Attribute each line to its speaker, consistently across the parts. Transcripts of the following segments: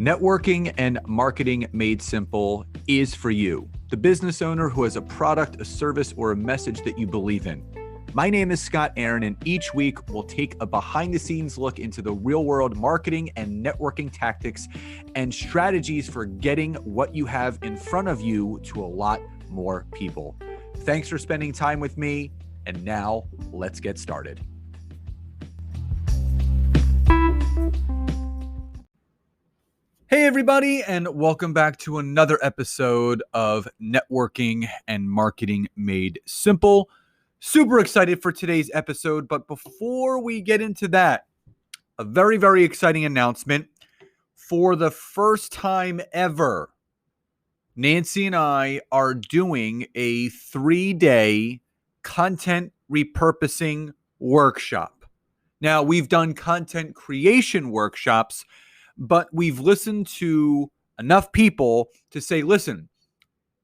Speaker 1: Networking and marketing made simple is for you, the business owner who has a product, a service, or a message that you believe in. My name is Scott Aaron, and each week we'll take a behind-the-scenes look into the real-world marketing and networking tactics and strategies for getting what you have in front of you to a lot more people. Thanks for spending time with me, and now let's get started. Hey everybody, and welcome back to another episode of Networking and Marketing Made Simple. Super excited for today's episode, but before we get into that, a very, very exciting announcement. For the first time ever, Nancy and I are doing a 3-day content repurposing workshop. Now, we've done content creation workshops, but we've listened to enough people to say, listen,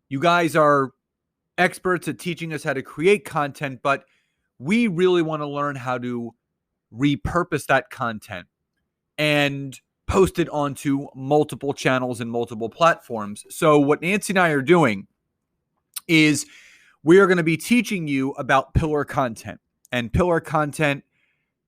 Speaker 1: you guys are experts at teaching us how to create content, but we really want to learn how to repurpose that content and post it onto multiple channels and multiple platforms. So what Nancy and I are doing is we are going to be teaching you about pillar content. And pillar content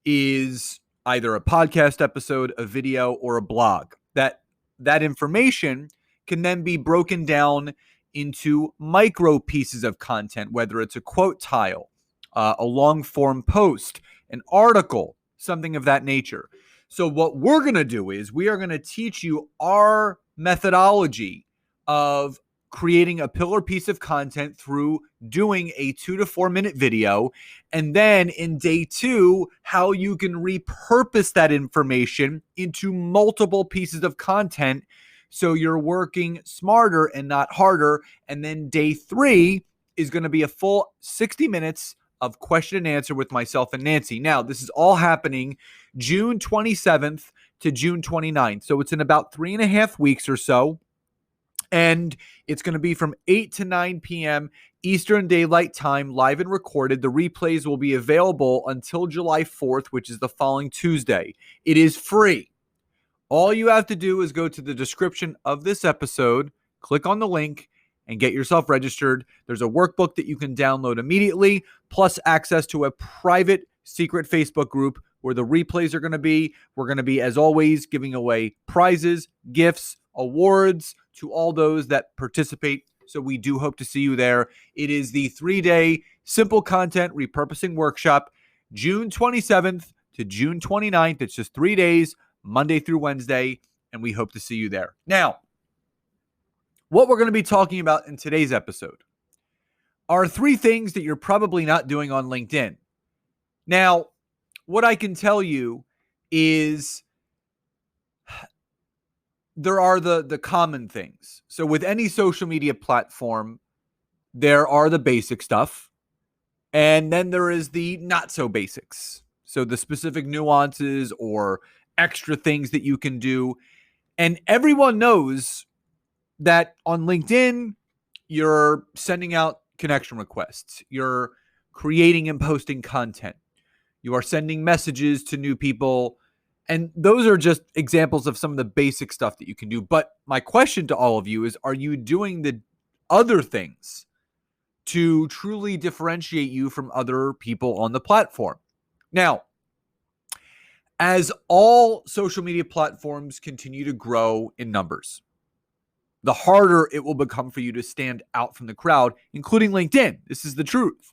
Speaker 1: is either a podcast episode, a video, or a blog. That information can then be broken down into micro pieces of content, whether it's a quote tile, a long form post, an article, something of that nature. So what we're going to do is we are going to teach you our methodology of creating a pillar piece of content through doing a 2 to 4 minute video. And then in day 2, how you can repurpose that information into multiple pieces of content so you're working smarter and not harder. And then day 3 is going to be a full 60 minutes of question and answer with myself and Nancy. Now, this is all happening June 27th to June 29th. So it's in about 3.5 weeks or so. And it's going to be from 8 to 9 p.m. Eastern Daylight Time, live and recorded. The replays will be available until July 4th, which is the following Tuesday. It is free. All you have to do is go to the description of this episode, click on the link, and get yourself registered. There's a workbook that you can download immediately, plus access to a private secret Facebook group where the replays are going to be. We're going to be, as always, giving away prizes, gifts, awards to all those that participate. So we do hope to see you there. It is the 3-day simple content repurposing workshop, June 27th to June 29th. It's just 3 days, Monday through Wednesday, and we hope to see you there. Now, what we're going to be talking about in today's episode are 3 things that you're probably not doing on LinkedIn. Now, what I can tell you is there are the common things. So with any social media platform, there are the basic stuff, and then there is the not so basics. So the specific nuances or extra things that you can do. And everyone knows that on LinkedIn, you're sending out connection requests. You're creating and posting content. You are sending messages to new people. And those are just examples of some of the basic stuff that you can do. But my question to all of you is, are you doing the other things to truly differentiate you from other people on the platform? Now, as all social media platforms continue to grow in numbers, the harder it will become for you to stand out from the crowd, including LinkedIn. This is the truth.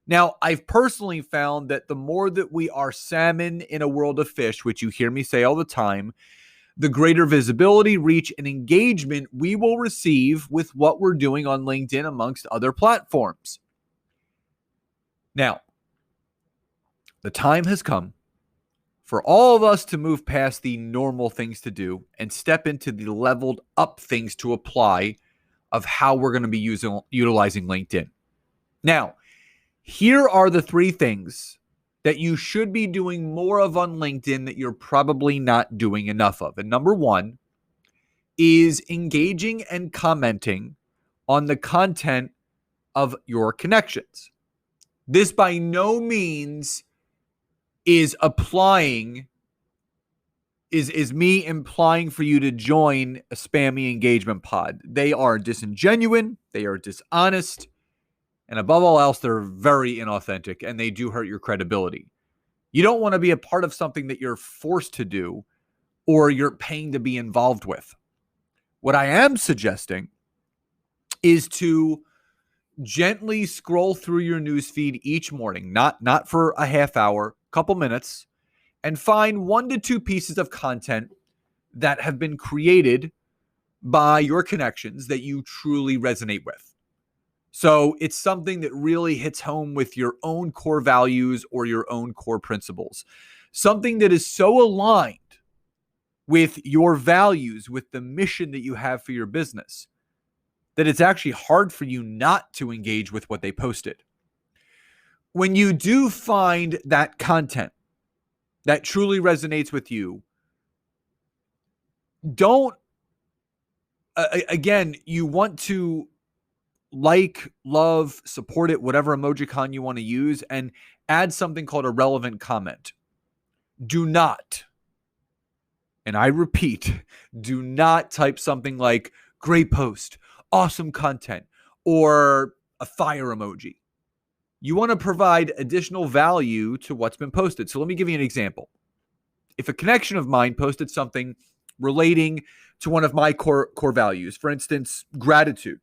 Speaker 1: Now, I've personally found that the more that we are salmon in a world of fish, which you hear me say all the time, the greater visibility, reach, and engagement we will receive with what we're doing on LinkedIn amongst other platforms. Now, the time has come for all of us to move past the normal things to do and step into the leveled up things to apply of how we're going to be utilizing LinkedIn. Now, here are the 3 things that you should be doing more of on LinkedIn that you're probably not doing enough of. And number 1 is engaging and commenting on the content of your connections. This by no means is applying is me implying for you to join a spammy engagement pod. They are disingenuous, they are dishonest, and above all else, they're very inauthentic, and they do hurt your credibility. You don't want to be a part of something that you're forced to do or you're paying to be involved with. What I am suggesting is to gently scroll through your newsfeed each morning, not for a half hour, couple minutes, and find 1 to 2 pieces of content that have been created by your connections that you truly resonate with. So it's something that really hits home with your own core values or your own core principles. Something that is so aligned with your values, with the mission that you have for your business, that it's actually hard for you not to engage with what they posted. When you do find that content that truly resonates with you, don't, again, you want to like, love, support it, whatever emojicon you want to use, and add something called a relevant comment. Do not, and I repeat, do not type something like great post, awesome content, or a fire emoji. You want to provide additional value to what's been posted. So let me give you an example. If a connection of mine posted something relating to one of my core values, for instance, gratitude.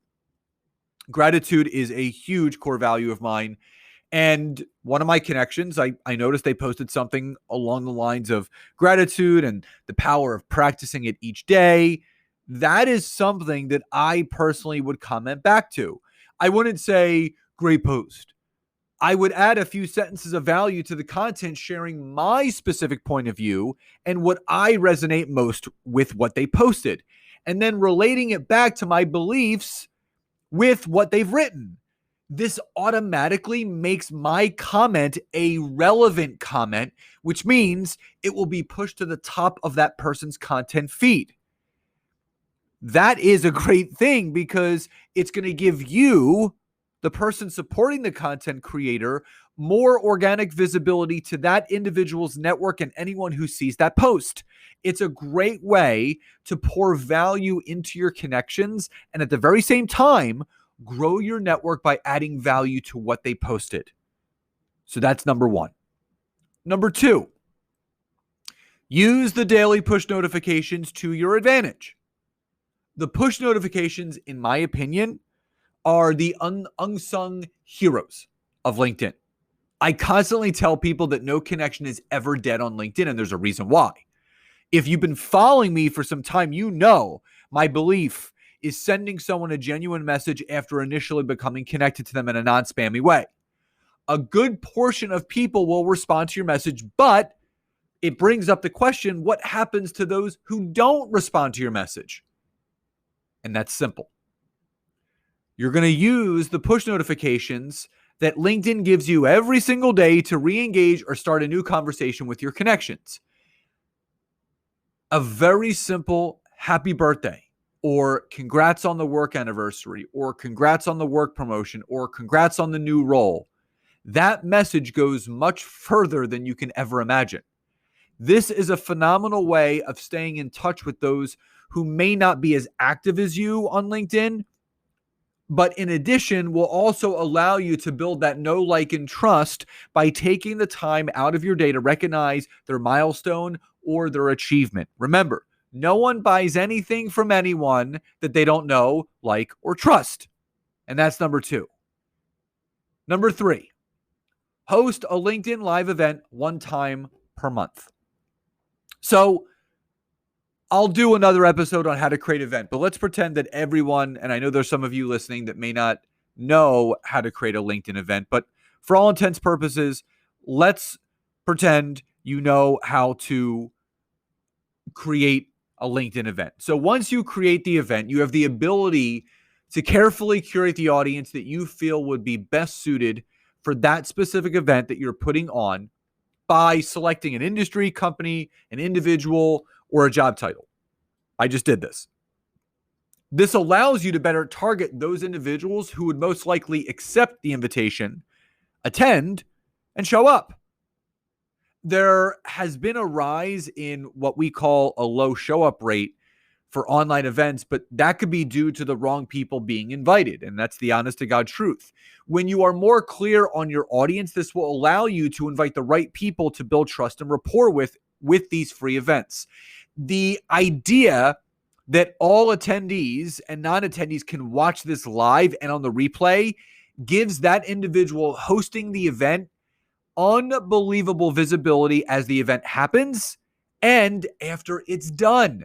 Speaker 1: Gratitude is a huge core value of mine. And one of my connections, I noticed they posted something along the lines of gratitude and the power of practicing it each day. That is something that I personally would comment back to. I wouldn't say, great post. I would add a few sentences of value to the content, sharing my specific point of view and what I resonate most with what they posted, and then relating it back to my beliefs with what they've written. This automatically makes my comment a relevant comment, which means it will be pushed to the top of that person's content feed. That is a great thing because it's going to give you, the person supporting the content creator, more organic visibility to that individual's network and anyone who sees that post. It's a great way to pour value into your connections and at the very same time, grow your network by adding value to what they posted. So that's number 1. Number 2, use the daily push notifications to your advantage. The push notifications, in my opinion, are the unsung heroes of LinkedIn. I constantly tell people that no connection is ever dead on LinkedIn, and there's a reason why. If you've been following me for some time, you know my belief is sending someone a genuine message after initially becoming connected to them in a non-spammy way. A good portion of people will respond to your message, but it brings up the question, what happens to those who don't respond to your message? And that's simple. You're going to use the push notifications that LinkedIn gives you every single day to re-engage or start a new conversation with your connections. A very simple happy birthday, or congrats on the work anniversary, or congrats on the work promotion, or congrats on the new role. That message goes much further than you can ever imagine. This is a phenomenal way of staying in touch with those who may not be as active as you on LinkedIn, but in addition, will also allow you to build that know, like, and trust by taking the time out of your day to recognize their milestone or their achievement. Remember, no one buys anything from anyone that they don't know, like, or trust. And that's number 2. Number 3, host a LinkedIn live event 1 time per month. So I'll do another episode on how to create an event, but let's pretend that everyone, and I know there's some of you listening that may not know how to create a LinkedIn event, but for all intents and purposes, let's pretend you know how to create a LinkedIn event. So once you create the event, you have the ability to carefully curate the audience that you feel would be best suited for that specific event that you're putting on by selecting an industry, company, an individual, or a job title. I just did this. This allows you to better target those individuals who would most likely accept the invitation, attend, and show up. there has been a rise in what we call a low show up rate for online events, but that could be due to the wrong people being invited. And that's the honest to God truth. When you are more clear on your audience, this will allow you to invite the right people to build trust and rapport with these free events. The idea that all attendees and non-attendees can watch this live and on the replay gives that individual hosting the event unbelievable visibility as the event happens and after it's done.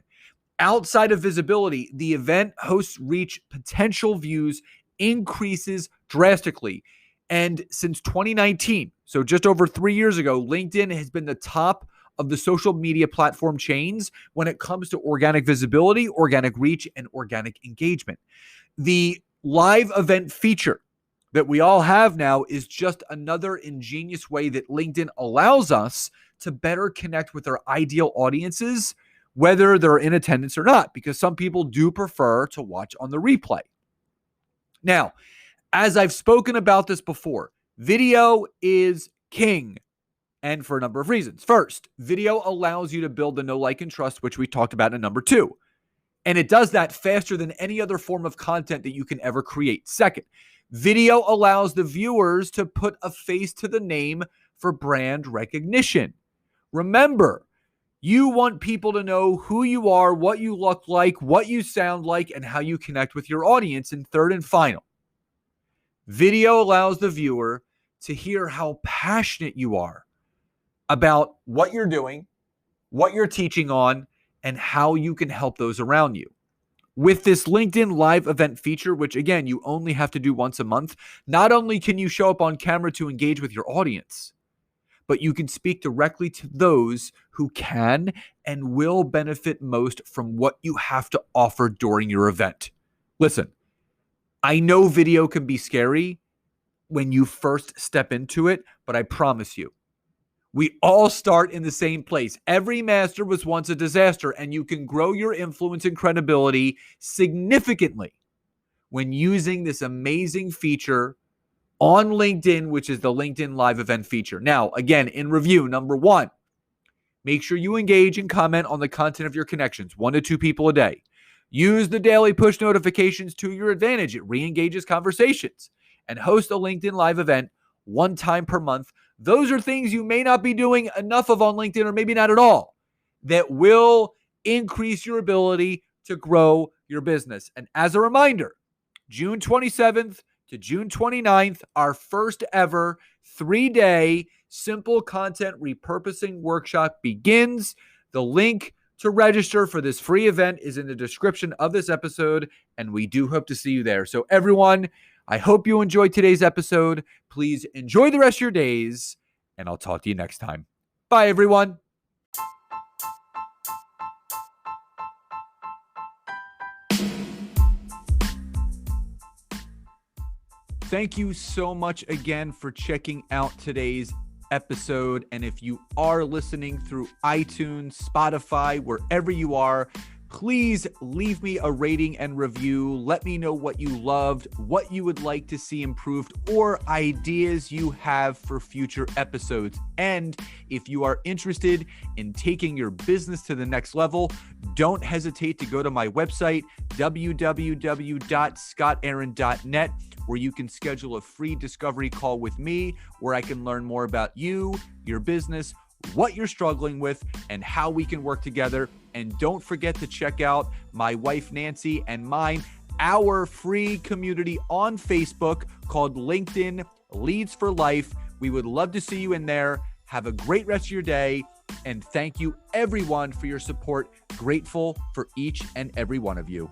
Speaker 1: Outside of visibility, the event host's reach potential views increases drastically. And since 2019, so just over 3 years ago, LinkedIn has been the top of the social media platform chains when it comes to organic visibility, organic reach, and organic engagement. The live event feature that we all have now is just another ingenious way that LinkedIn allows us to better connect with our ideal audiences, whether they're in attendance or not, because some people do prefer to watch on the replay. Now, as I've spoken about this before, video is king, and for a number of reasons. First, video allows you to build the know, like, and trust, which we talked about in number 2. And it does that faster than any other form of content that you can ever create. Second, video allows the viewers to put a face to the name for brand recognition. Remember, you want people to know who you are, what you look like, what you sound like, and how you connect with your audience. And third and final, video allows the viewer to hear how passionate you are about what you're doing, what you're teaching on, and how you can help those around you. With this LinkedIn live event feature, which again, you only have to do once a month, not only can you show up on camera to engage with your audience, but you can speak directly to those who can and will benefit most from what you have to offer during your event. Listen, I know video can be scary when you first step into it, but I promise you, we all start in the same place. Every master was once a disaster, and you can grow your influence and credibility significantly when using this amazing feature on LinkedIn, which is the LinkedIn Live Event feature. Now, again, in review, number 1, make sure you engage and comment on the content of your connections, 1 to 2 people a day. Use the daily push notifications to your advantage. It re-engages conversations. And host a LinkedIn Live event 1 time per month. Those are things you may not be doing enough of on LinkedIn, or maybe not at all, that will increase your ability to grow your business. And as a reminder, June 27th to June 29th, our first ever 3-day simple content repurposing workshop begins. The link to register for this free event is in the description of this episode, and we do hope to see you there. So everyone, I hope you enjoyed today's episode. Please enjoy the rest of your days, and I'll talk to you next time. Bye, everyone. Thank you so much again for checking out today's episode. And if you are listening through iTunes, Spotify, wherever you are, please leave me a rating and review. Let me know what you loved, what you would like to see improved, or ideas you have for future episodes. And if you are interested in taking your business to the next level, don't hesitate to go to my website, www.scottaaron.net, where you can schedule a free discovery call with me, where I can learn more about you, your business, what you're struggling with, and how we can work together. And don't forget to check out my wife, Nancy, and mine, our free community on Facebook called LinkedIn Leads for Life. We would love to see you in there. Have a great rest of your day. And thank you, everyone, for your support. Grateful for each and every one of you.